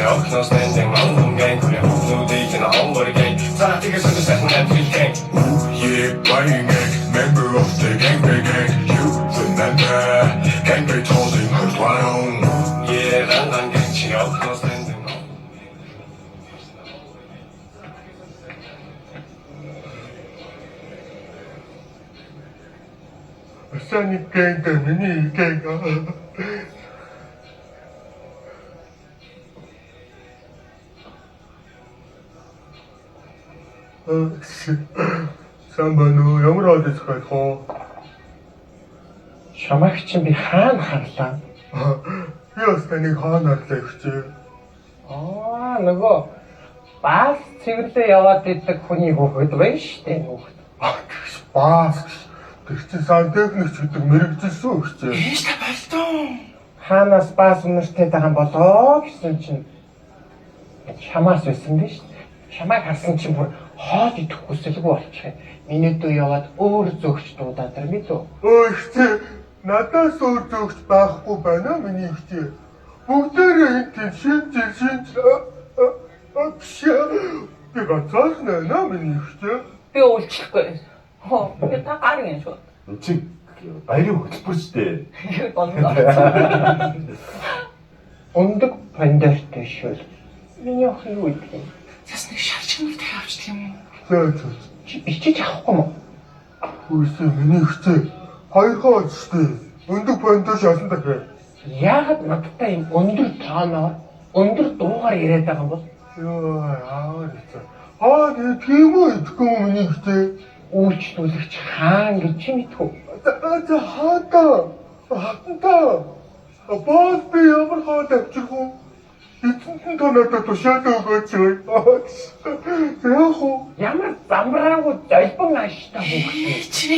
no standing on the gang, could have no dig in a home, but again, trying to figure something second and three gang. Yeah, buying gang, member of the gang, you remember, gang told him her one. Yeah, 난 gang, no standing on. Sunny gang, the mini gang. Самбано ямар хол изэх вэ? Чамайг чинь би хаана харлаа? Би бас таныг хаана харлаа ихчээ. Нөгөө бас цэвэрлээ яваад идэх хүний хүүхэд байна шүү дээ хүүхэд. Бас тэр чинь сантехникч гэдэг мэрэгжилсэн ихчээ. Ийш та болтон. Хаанаас бас үнэртэй байгаа юм болоо гэсэн чинь чамаас байсан биш. Чамайг харсан чинь бүр хоол идэх хүсэлгүй болчихъя. Миний дүү яваад өөр зөөгч дуудаад тэр мэд үү? Ихчээ надаас өөр зөөгч байхгүй байна миний ихчээ. Бүгдээрээ энэ шинж би гацаах нэ миний ихчээ. Би үйлчлэхгүй. Би та гарын шүү. Чи баярын хөтөлбөр ч дээ. Ундаг пандертэй шүү. Миний охин юу идэх юм? Тэс нэг шалчмалтай авчихдаг юм уу? За. Чи бичиж авахгүй мó? Үгүй миний ихчээ. Хоёрхоо өчтэй. Өндөг бандаж шалсан дахиад. Яагаад надтай юм өндөр тооноор өндөр дуугаар яриад байгаа юм бол? Яа, тийм үү итгэв миний ихтэй. Үйлчлүүлэгч хаан гэж чи мэдхүү. За хатантаа. Бос би ямар хаад авчих вэ? Эцэнтэн та надад тушаад өгөөч. Яг уу. Ямар замбраагүй золбон ааштай хүүхдээ. Чи.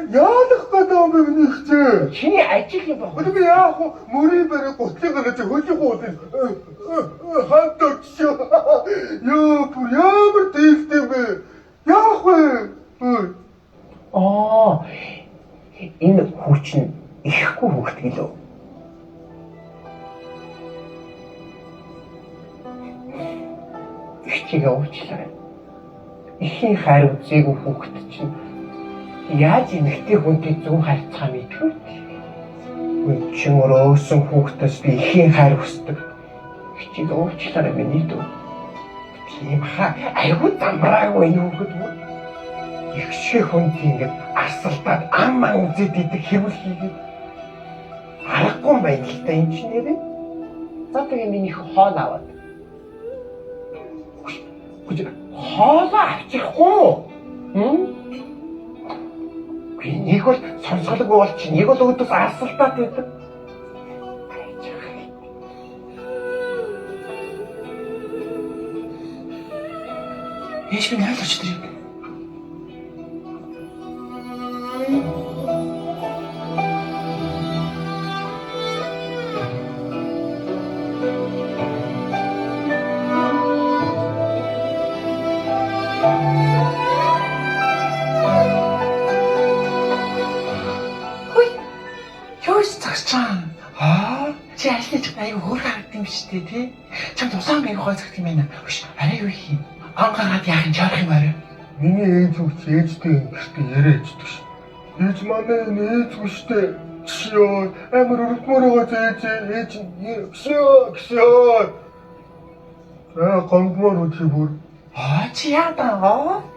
Яалах гэдэг юм бэ миний ихтэй? Чиний ажил юм байна. Би яах вэ? Мөрийн барыг гутлыг гаргаж хөлийг уудын. Хатаач. Бүр ямар тийхтэй бэ? Яах вэ? Энэ хүүчин ихгүй хүүхд гэлөө. Ихчигээ уучлаарай. Ихийн хайр үзээгүй хүүхэд чинь яаж эмэгтэй хүнтэй зөв харьцаа мэдгүй. Үн чин өрөөсөн хүүхдээс би ихийн хайр хүсдэг. Ихчигээ уучлаарай миний дүү. Тийм айгуу замбраагүй энэ хүүхэд мөн. Ихшээ хүнд ингэж арсалтаад ам үзээд идэх хэвэл хийгээд аргагүй юм байна л та энэ ч нэрээ. За тэгээ миний хоол аваад. Хоолоо авчихгүй. Нэг бол сонсголгүй бол чи нэг бол өөдөөс арсалтаад байдаг. Ээж би наалж тэрийг. Чи ажлыг аяг хөөр харагдсан юм шүү дээ тий. Чамд усан аяг гойцох юм байна. Арай юу хийх юм? Ангараад яах юм чарах юм арай. Миний ээж үуч ээжтэй ингэртэй яриад иддэг ш. Ээж манай энэ ээж үуштэй гшөө амар өргөмөр байгаа ээж гшөө. Гомдмор үчи бүр. Чи яадаг?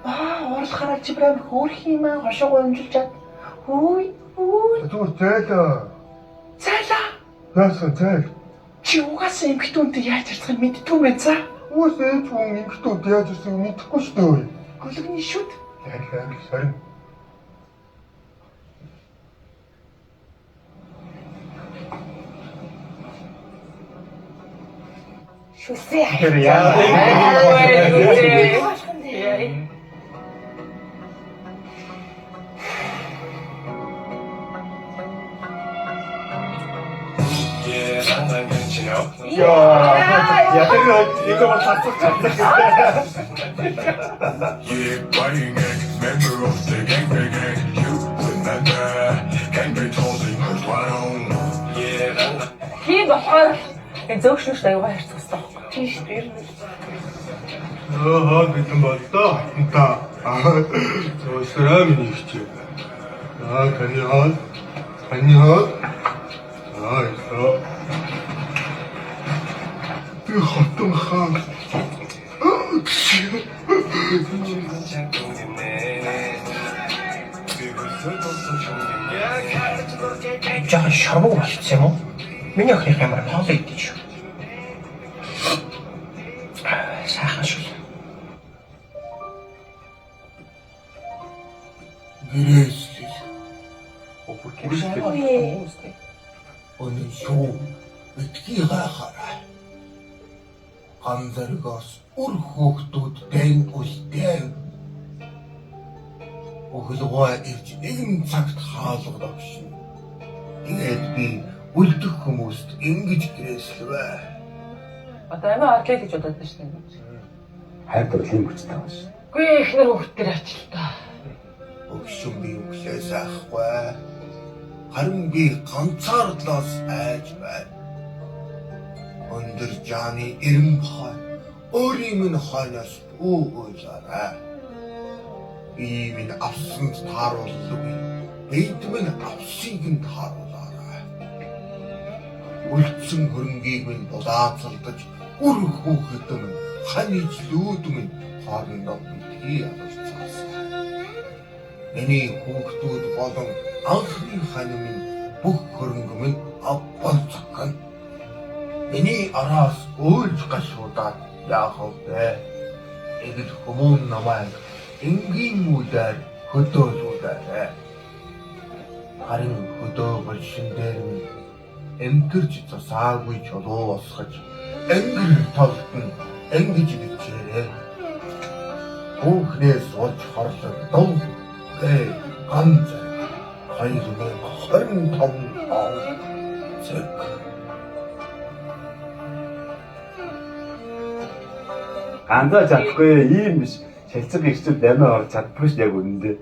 Уурлахаараа чи бүр амар хөөрх юм аа хошоо өмжилж чад. Хүй. Зүгээр зайлаа. Зайлаа. Яасан зайл. Чи угаасаа эмхтүүнтэй яаж харцахыг мэддгүй мэн за. Уус ээж хүн эмхтүүд яаж ирснийг мэдэхгүй шүү дээ. Гөлөгний шүд. Харин. Шүсээ. 이거 막 잡석. Yeah, buying gang, member of the gang, you remember, gang told him her one. Yeah, Хин болохоор зөөгшнөш аюугаа харьцах хэрэгтэй байхгүй. Тийм шүү дээ. Аа битэн боллоо. Та. Зөөсрөө миний хичээ. Таны хол. Би хотон хаан. Жаахан шармуу болчихсон юм уу? Миний охины ямар тоолоо идэж шүү. Сайхан шүү. Гэрээслэл. Ой. Өнөө шүү. Битгий гайхаарай. Ганцаргаас үр хөөгтүүд дэйн үлдээ. Өглөгөө ирж нэгэн цагт хаалгад авшин. Тэгээд би үлдэх хүмүүст ингэж гэрээслэвэ. Одоо амиа орлоо гэж бодоод байна шүү дээ. хайр дурлалын хүчтэй байна шүү. Гүй ихнэр хөвгтөр ач л та. Өгшин би өглөөс ахгүй. Харин би ганцаардлаас айж байна. Өндөр жааны эрэм хай. Өөрийн минь хойноос өөөлөөрэй. Би минь авсанд тааруулгүй. Бид минь авсыг нь тааруулаарай. Үлдсэн хөрөнгийг минь булаацалдаж үр хүүхэд минь ханиж лүүд минь хоорондоо битгий алуулцаасан. Миний хүүхдүүд болон анхны хань минь бүх хөрөнгө минь авбалцган. Миний араас өөлж гашуудаад яах вэ? Эдгээр хүмүүн намайг энгийн мүүдээр хөдөөлүүлээрэй. Харин хөдөө болшин дээр минь эмгэрч засаагүй чулуу босгож энгэр толтон энгэж бичээрэй. Хүүхнээс олж хорлог дов ганц 2025 он цэг. Андаа чадахгүй ийм биш. Шалцаг ихчүүд амиа орж чадахгүй ш яг үнэндээ.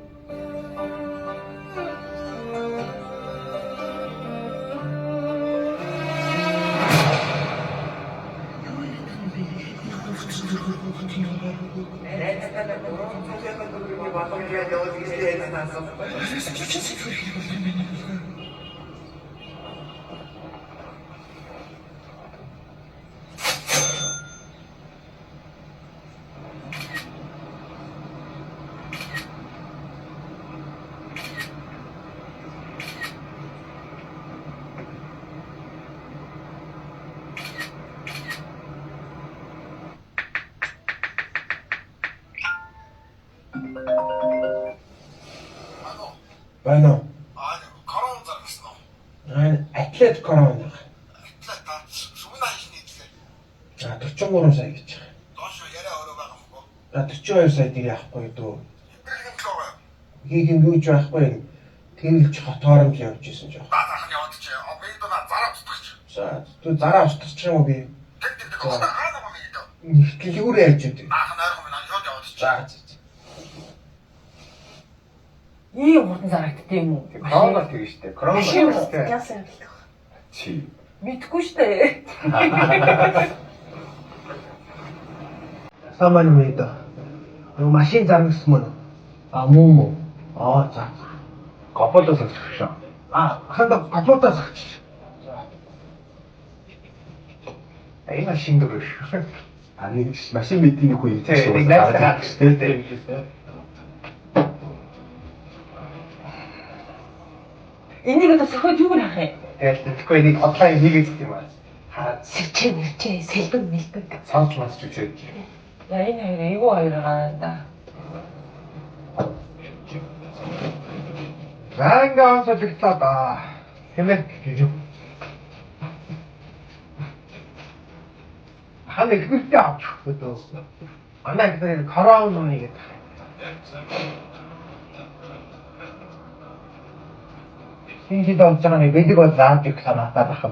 Байна уу? Корон заргасан уу? Атлет корон. Атлета сүмэн ажны хэлээ. 43 сая гэж байгаа. Доош яриа өөрөө байгаа юм уу? 42 сая тийг яахгүй дөө. Бэлгэн клоо. Гигийн юуж байхгүй. Тэрэлж хотооромж явж исэн жоох. Даахын яваад чи обидона зараа тутагч. За тү зараа устгах юм уу би? Тэг хаана юм ийм. Нийтлүүрээ яаж үдэ. Даах нойрхон минь яваад яваад чи. За. Ийм хурдан зарагддаг юм уу? Корона тийм шүү дээ. Корона. Яасан юм бэ? Чи. Мэдгүй шүү дээ. Саман мэдээ. Юу машин заргасан мөн. Муу. За. Гополоос өгсөн. Ханда гополоос өгч. Энэ машин дөрөв шүү. Нэг машин мэдийн үе Тийм. Энийг одоо сөхөд юу нах юм? Тэгэхгүй нэг одлайн хийгээд юм аа. Сэчээ мэрчээ сэлбэг мэлбэг. Сонсч масч үчээд. За энэ хоёр эйгүү хоёр гаанда. Рангаан солигцаа. Хэмээх гэж. Хана ихтэй авч өгдөө. Анаа гэдэг корон нэг. Синжид онцгоны бэлэг бол зааж их санаатай байх.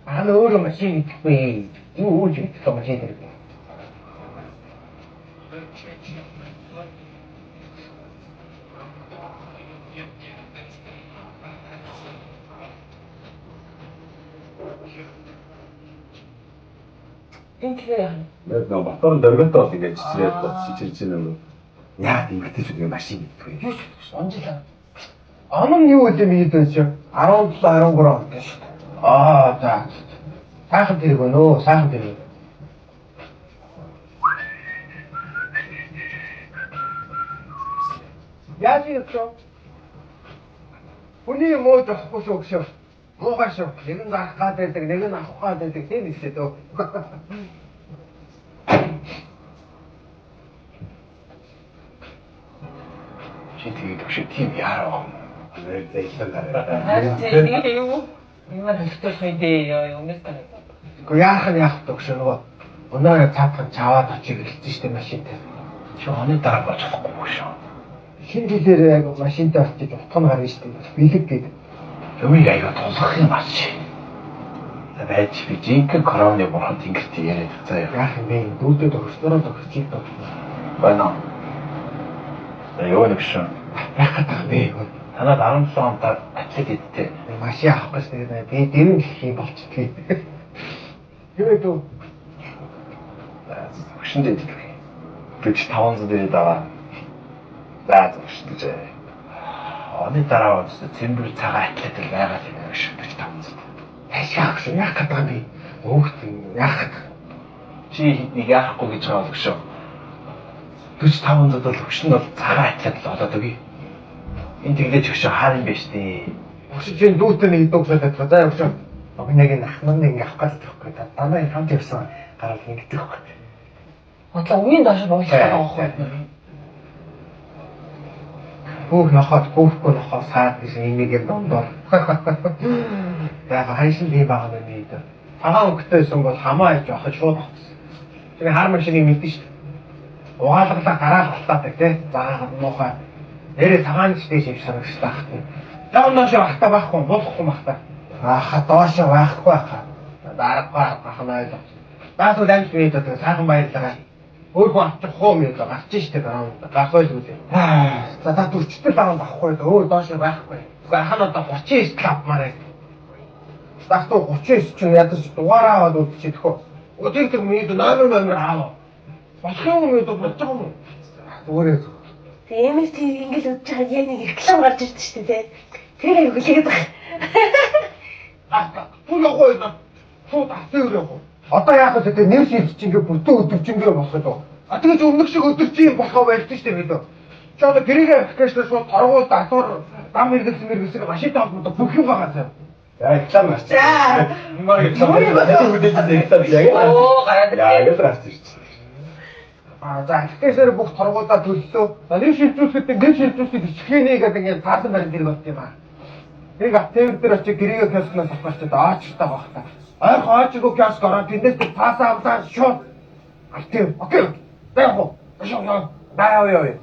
Өөрөө машин идэхгүй. Юу үүж идэх машин дээр. Тэгэхээр яах вэ? Нөгөө моторын дөргөнтэй бол ингээд чичрээд чичирж байна. Яа эмгтэй ч үгүй машин гэдэггүй. Юу ч онжлаа. Ам нь юу гэдэг юм ийм чинь 17 13 он гэж шүү дээ. За. Сайхан тэрэг өнөө, сайхан тэрэг. Яаж юм бэ? Хүний муу жохгүй шүү гэж. Муугай шүү. Нэг нь гарах гад байдаг, нэг нь авах гад байдаг. Тийм ихтэй дөө. Чи тэгээд өгшөө тийм яараа. Нэр зэйлэн гараа. Харин тэгээд юу? Ямар хэлтэж хайдээ юмээс тань. Гэхдээ яах вэ нөгөө өнөө цаатхан чаваад очиг хэлсэн шүү дээ машинтай. Чи оны дараа болохгүй шүү. Шинэ жилээр яг машинтай очиж утга нь гарна шүү дээ. Бэлэг гээд. Юмыг аяга тулах юм аа чи. За байж би жинхэнэ коронавирусны бурханд ингэрт яриад заяа. Яах юм бэ? Дүүдэд өгснөрөө төгсчих дөө. Байна. За юу нэг шүү. Яах гэдэг вэ? Танад 17 онтой атлет идтэй. Машин авах гэж тэгээд би дэрэн гэх юм болчихдгийг. Юу вэ? Хөшөндөө идэх. Бид 500 дээд байгаа. За зөвшөндөө. Оны дараа үстэ цэмбэр цагаан атлет л байгаа юм шүү. Бид 500. Яах гэж яах гэдэг юм бэ? Өөхт юм яах гэдэг. Чи нэг яахгүй гэж байгаа л шүү. 4500 бол хөшин бол цагаан атлет л болоод өгье. Энд тэглэж өгшөө хаар юм биш дээ. Өшөж дүүтэй нэг дууgsаад байдаг. За явшаа. Огныг нахман нэг авах гэж байхгүй. Дандаа хамт явсан гарал нэгдэх байхгүй. Бодлоо үеийн доош буулах байгаа байхгүй. Бүх нохоод бүхгүй нохоо саад гэсэн имийг юм дондор. Яг хайшин би байгаа юм ийм. Цагаан өнгөтэйсэн бол хамаа иж авах шууд авчихсан. Тэгээ хар машиныг мэдэн шүү дээ. Угаалгалаа гараал халтаадаг тий. За муухай. Нэрээ цагаан дэш юм санагч таахгүй. Яа нөөш ахта байхгүй болохгүй махта. Аха доош байхгүй аха. Дараагүй ахнаа ойлоо. Даасуу дамж бид одоо сайхан баярлалаа. Өөрөө авчих хоо юм л гарч штэ дараа гахой л үлээ. За та 40 даван авахгүй л өөр доош байхгүй. Гэхдээ хана одоо 39 л авмаар. Дахтуу 39 чинь ядаж дугаараа аваад үлдчихэх хөө. Өдөр минут номер аав. Болох юм уу бодож байгаа юм. Өөрөө. Тэгээд тийм ингээл үдж байгаа яг нэг реклам гарч ирдэ шүү дээ. Тэр аяг хүлээгээд байгаа. Түн явахгүй юм. Шууд асуур явах. Одоо яах вэ гэдэг нэр шилж чинь ингээ бүтэн өдөржингөө болох гэдэг. Тэгэж өмнөх шиг өдөржин болохоо байлтай шүү дээ мэдээ. Чи одоо гэрээгээ авчихсан шууд торгуул датуур дам мэргэсэн машинтай холбоотой бүх юм байгаа сая. Реклам гарч. Ямар реклам яг. Оо гараад Яг л гарч ирж байна. за ихтэйсээр бүх торгуулаа төллөө. Нэр шилжүүлэхэд хичхээний гэдэг ингээ цаасан барин дэрэг болт юм аа. Нэг автовер дээр очиж гэрээгээ киоскноос авчихсан аачтай байх та. Ойрхон аачгүй киоск ороод тэндээс цаасаа авлаа шууд. Алтив. Окей. Дайхо. Шоо. Дайоо.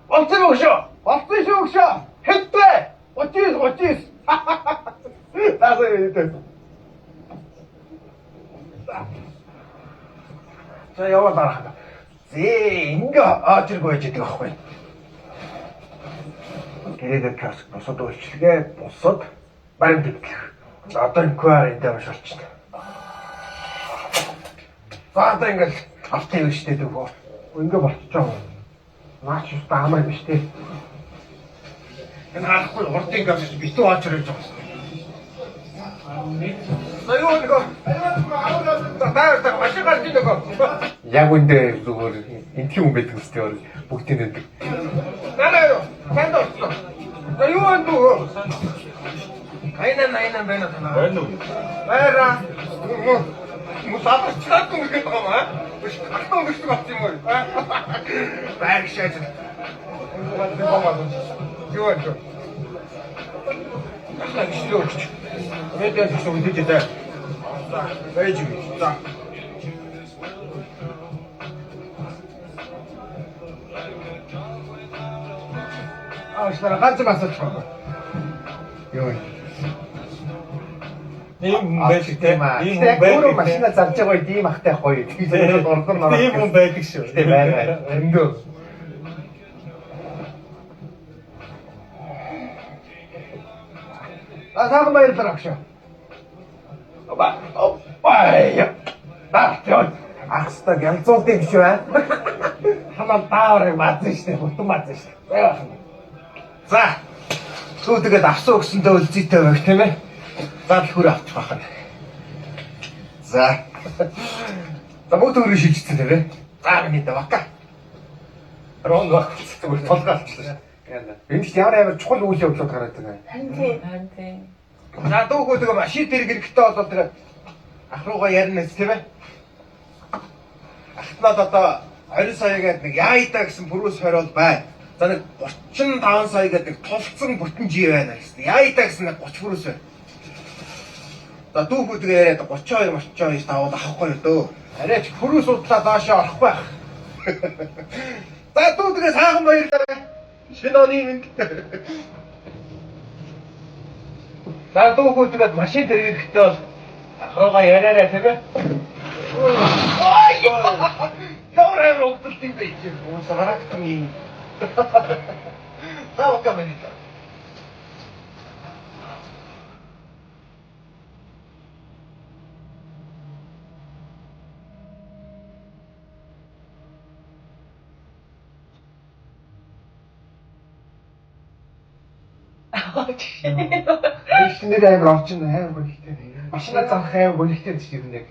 Олцсон шүү. Хэвтэй. 30. Таасаа мэдээ. За яваа дарах. Ингээ аачиргүй яж идэх байхгүй. Гэрээгээ киоск босоод үйлчлэгээ босоод баримт битлэх. Одоо энэ QR энэ дэвш болчихно. За одоо ингээл автыг өштэй дөгөө. Ингээ болчихж байгаа юм. Наач юу таамаа биш те. Энэ харахгүй урд ингээ авчих битүү аачир гэж байгаа. Наяа нөгөө таа машин гарч нөгөө. Яг үндэ зүгээр энтхи хүн байдаг үстэй бүгдийн дэдэг. Наа танд орсон. За юу андуу? Айна байна тана. Байра. Мусаад чад юм гээд байгаа маа. Биш хатан өгч байгаа юм уу? Байр шааж. Юу андуу? Ахаа биш өгч. Мэдээ ч үдэж дээ. За, байж би. За. Аашнаа ганц масаж байгаа. Юу? Ийм байдаг те. Ийм өөрөө машина зарж байгаа ийм ахтай гоё. Тэгээд ордон нараа. Тийм хүн байдаг шүү. Тэ байна. Эндөө. Асаа баярлалаа агш. Опа. Яа. Баах. Ахстай гялзуулдаг биш байна. Хамаа дааврыг мазсан штэ, бүтэн мазсан штэ. Яах юм. За. Түү тэгээд авсан өгсөндөө үлзийтэй байх тийм ээ. За хөр авчих бахна. За. За бүгд өөрөө шилжчихсэн тийм ээ. За миний давака. Рон баг зүгээр толгойлчихлаа. Энд ч ямар чухал үйл явдлууд гараад байгаа. Харин тийм. За дүүгөө тэгээ машин дээр хэрэгтэй болоод тэгээ ах руугаа яринаас тийм ээ. Ахтнаад одоо 20 саягаад нэг яайдаа гэсэн пүрүүс хориол бай. За нэг 35 сая гэдэг нэг тулцсан бүтэн жий байна гэсэн. Яайдаа гэсэн нэг 30 пүрүүс байна. За дүүгөө тэгээ яриад 32 таваад авахгүй юу дөө. Арайч пүрүүс удлаа доошоо орохгүй байх. За дүү тэгээ сайхан баярлалаа. Шинэ оны минь. За дүүгөө тэгээ машин дээр хэрэгтэй бол ахруугаа яриараа тийм ээ. Яурай рогтолт юм бэ чи. Уусарагтэн юм. Таа камера. Шинээр амар орж ин аим гонхтой. Машина заах аим гонхтой гэж юм яг.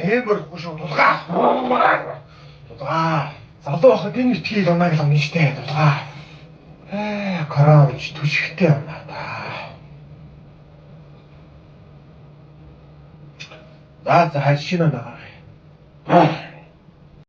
Эмэр гушуу тулгаа. Тулгаа. Залуу байхад энэ итгий унаа гэл юм штэ. Тулгаа. Коронавич түшигтэй юм да. За хайр шинэ байгаа.